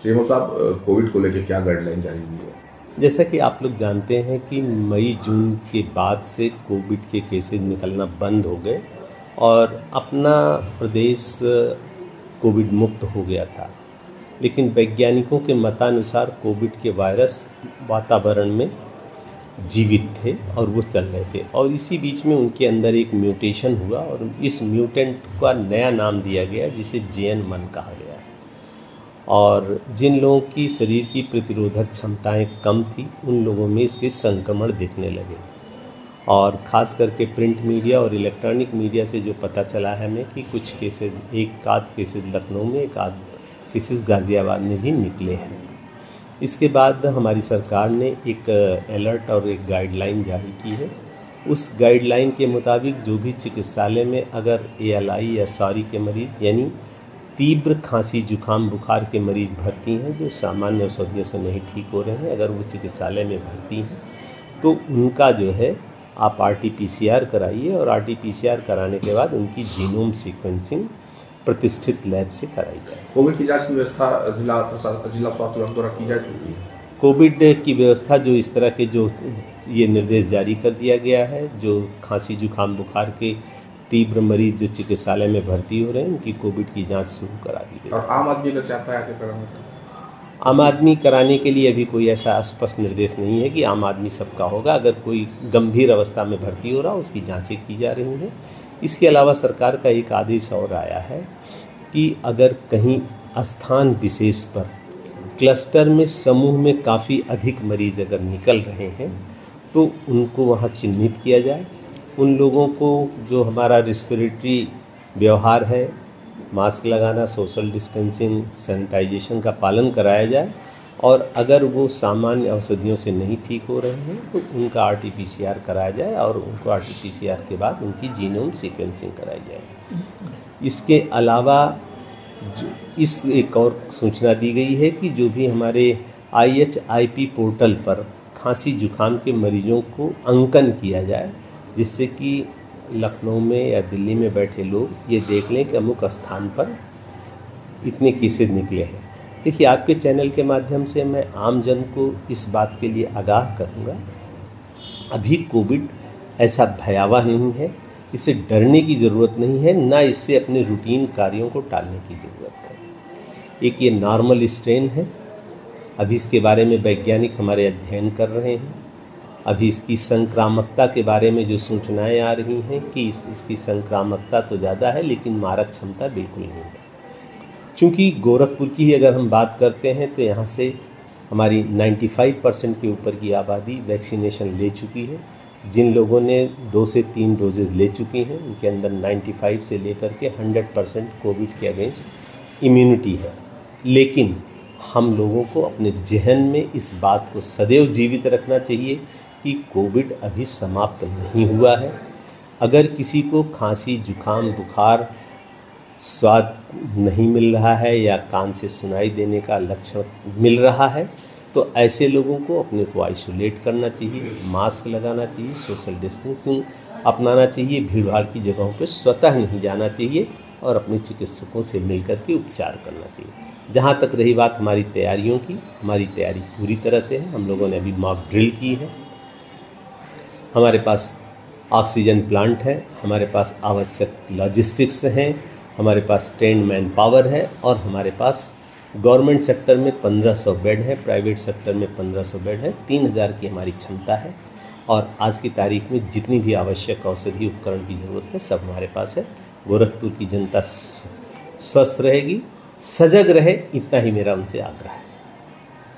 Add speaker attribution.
Speaker 1: CMO साहब, Covid को लेकर क्या गाइडलाइन जारी हुई है?
Speaker 2: जैसा कि आप लोग जानते हैं कि मई जून के बाद से कोविड के केसेस निकलना बंद हो गए और अपना प्रदेश कोविड मुक्त हो गया था। लेकिन वैज्ञानिकों के मतानुसार कोविड के वायरस वातावरण में जीवित थे और वो चल रहे थे, और इसी बीच में उनके अंदर एक म्यूटेशन हुआ और इस म्यूटेंट का नया नाम दिया गया जिसे JN1 कहा गया। और जिन लोगों की शरीर की प्रतिरोधक क्षमताएं कम थी उन लोगों में इसके संक्रमण दिखने लगे, और ख़ास करके प्रिंट मीडिया और इलेक्ट्रॉनिक मीडिया से जो पता चला है हमें कि कुछ केसेस, एक आध केसेस लखनऊ में, एक आध केसेस गाज़ियाबाद में भी निकले हैं। इसके बाद हमारी सरकार ने एक अलर्ट और एक गाइडलाइन जारी की है। उस गाइडलाइन के मुताबिक जो भी चिकित्सालय में अगर ALI या SARI के मरीज़ यानी तीव्र खांसी जुकाम बुखार के मरीज़ भर्ती हैं जो सामान्य औषधियों से नहीं ठीक हो रहे हैं, अगर वो चिकित्सालय में भर्ती हैं तो उनका जो है आप RT-PCR कराइए, और RT-PCR कराने के बाद उनकी जीनोम सीक्वेंसिंग प्रतिष्ठित लैब से कराई जाए।
Speaker 1: कोविड की जांच की व्यवस्था जिला स्वास्थ्य विभाग द्वारा की जा चुकी है।
Speaker 2: कोविड की व्यवस्था जो इस तरह के जो ये निर्देश जारी कर दिया गया है, जो खांसी जुकाम बुखार के तीव्र मरीज जो चिकित्सालय में भर्ती हो रहे हैं उनकी कोविड की जांच शुरू करा दी गई।
Speaker 1: और आम आदमी अगर चाहता है आके कराना,
Speaker 2: आम आदमी कराने के लिए अभी कोई ऐसा स्पष्ट निर्देश नहीं है कि आम आदमी सबका होगा। अगर कोई गंभीर अवस्था में भर्ती हो रहा उसकी जांचें की जा रही हैं। इसके अलावा सरकार का एक आदेश और आया है कि अगर कहीं स्थान विशेष पर क्लस्टर में समूह में काफ़ी अधिक मरीज अगर निकल रहे हैं तो उनको वहाँ चिन्हित किया जाए। उन लोगों को जो हमारा रेस्पिरेटरी व्यवहार है, मास्क लगाना, सोशल डिस्टेंसिंग, सैनिटाइजेशन का पालन कराया जाए, और अगर वो सामान्य औषधियों से नहीं ठीक हो रहे हैं तो उनका RT-PCR कराया जाए और उनको RT-PCR के बाद उनकी जीनोम सीक्वेंसिंग कराई जाए। इसके अलावा इस एक और सूचना दी गई है कि जो भी हमारे IHIP पोर्टल पर खांसी जुकाम के मरीजों को अंकन किया जाए, जिससे कि लखनऊ में या दिल्ली में बैठे लोग ये देख लें कि अमुक स्थान पर इतने केसेस निकले हैं। देखिए, आपके चैनल के माध्यम से मैं आम जन को इस बात के लिए आगाह करूँगा, अभी कोविड ऐसा भयावह नहीं है, इससे डरने की ज़रूरत नहीं है, ना इससे अपने रूटीन कार्यों को टालने की ज़रूरत है। एक ये नॉर्मल स्ट्रेन है, अभी इसके बारे में वैज्ञानिक हमारे अध्ययन कर रहे हैं। अभी इसकी संक्रामकता के बारे में जो सूचनाएं आ रही हैं कि इसकी संक्रामकता तो ज़्यादा है लेकिन मारक क्षमता बिल्कुल नहीं है। चूँकि गोरखपुर की ही अगर हम बात करते हैं तो यहाँ से हमारी 95% के ऊपर की आबादी वैक्सीनेशन ले चुकी है। जिन लोगों ने 2 से 3 डोजेज़ ले चुकी हैं उनके अंदर 95 से लेकर के 100% कोविड के अगेंस्ट इम्यूनिटी है। लेकिन हम लोगों को अपने जहन में इस बात को सदैव जीवित रखना चाहिए कि कोविड अभी समाप्त नहीं हुआ है। अगर किसी को खांसी जुकाम बुखार, स्वाद नहीं मिल रहा है या कान से सुनाई देने का लक्षण मिल रहा है तो ऐसे लोगों को अपने को आइसोलेट करना चाहिए, मास्क लगाना चाहिए, सोशल डिस्टेंसिंग अपनाना चाहिए, भीड़ भाड़ की जगहों पर स्वतः नहीं जाना चाहिए और अपने चिकित्सकों से मिलकर के उपचार करना चाहिए। जहाँ तक रही बात हमारी तैयारियों की, हमारी तैयारी पूरी तरह से है। हम लोगों ने अभी मॉक ड्रिल की है, हमारे पास ऑक्सीजन प्लांट है, हमारे पास आवश्यक लॉजिस्टिक्स हैं, हमारे पास ट्रेंड मैन पावर है, और हमारे पास गवर्नमेंट सेक्टर में 1500 बेड है, प्राइवेट सेक्टर में 1500 बेड है, 3000 की हमारी क्षमता है। और आज की तारीख में जितनी भी आवश्यक औषधि उपकरण की ज़रूरत है सब हमारे पास है। गोरखपुर की जनता स्वस्थ रहेगी, सजग रहे, इतना ही मेरा उनसे आग्रह है।